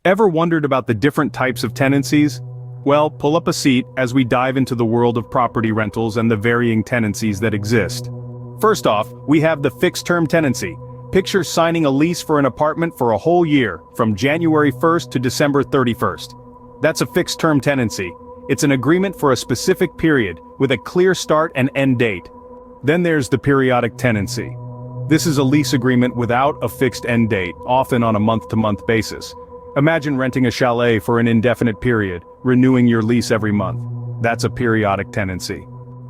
Ever wondered about the different types of tenancies? Well, pull up a seat as we dive into the world of property rentals and the varying tenancies that exist. First off, we have the fixed-term tenancy. Picture signing a lease for an apartment for a whole year, from January 1st to December 31st. That's a fixed-term tenancy. It's an agreement for a specific period, with a clear start and end date. Then there's the periodic tenancy. This is a lease agreement without a fixed end date, often on a month-to-month basis. Imagine renting a chalet for an indefinite period, renewing your lease every month. That's a periodic tenancy.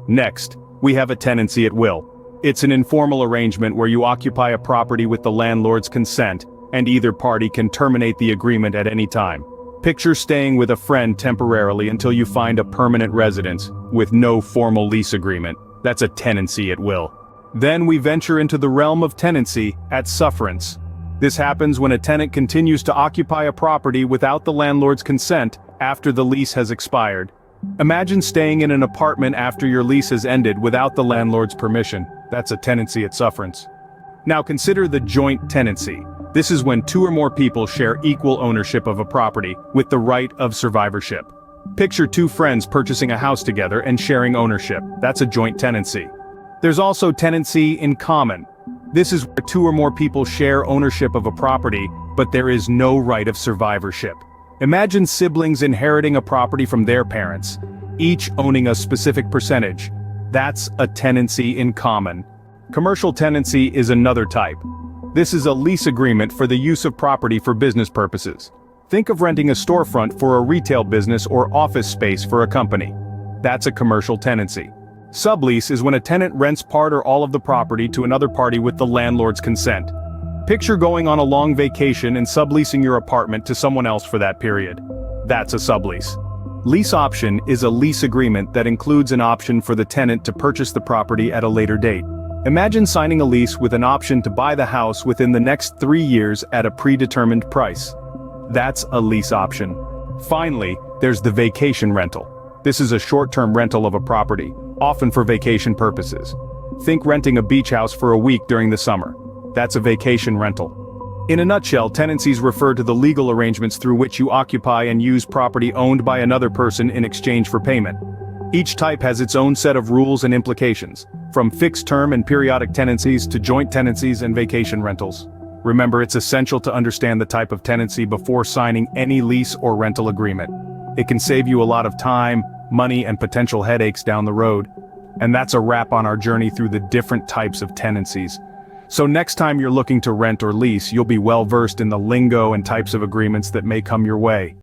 Next, we have a tenancy at will. It's an informal arrangement where you occupy a property with the landlord's consent, and either party can terminate the agreement at any time. Picture staying with a friend temporarily until you find a permanent residence, with no formal lease agreement. That's a tenancy at will. Then we venture into the realm of tenancy at sufferance. This happens when a tenant continues to occupy a property without the landlord's consent after the lease has expired. Imagine staying in an apartment after your lease has ended without the landlord's permission. That's a tenancy at sufferance. Now consider the joint tenancy. This is when two or more people share equal ownership of a property, with the right of survivorship. Picture two friends purchasing a house together and sharing ownership. That's a joint tenancy. There's also tenancy in common. This is where two or more people share ownership of a property, but there is no right of survivorship. Imagine siblings inheriting a property from their parents, each owning a specific percentage. That's a tenancy in common. Commercial tenancy is another type. This is a lease agreement for the use of property for business purposes. Think of renting a storefront for a retail business or office space for a company. That's a commercial tenancy. Sublease is when a tenant rents part or all of the property to another party with the landlord's consent. Picture going on a long vacation and subleasing your apartment to someone else for that period. That's a sublease. Lease option is a lease agreement that includes an option for the tenant to purchase the property at a later date. Imagine signing a lease with an option to buy the house within the next 3 years at a predetermined price. That's a lease option. Finally, there's the vacation rental. This is a short-term rental of a property, often for vacation purposes. Think renting a beach house for a week during the summer. That's a vacation rental. In a nutshell, tenancies refer to the legal arrangements through which you occupy and use property owned by another person in exchange for payment. Each type has its own set of rules and implications, from fixed-term and periodic tenancies to joint tenancies and vacation rentals. Remember, it's essential to understand the type of tenancy before signing any lease or rental agreement. It can save you a lot of time, money, and potential headaches down the road. And that's a wrap on our journey through the different types of tenancies. So next time you're looking to rent or lease, you'll be well versed in the lingo and types of agreements that may come your way.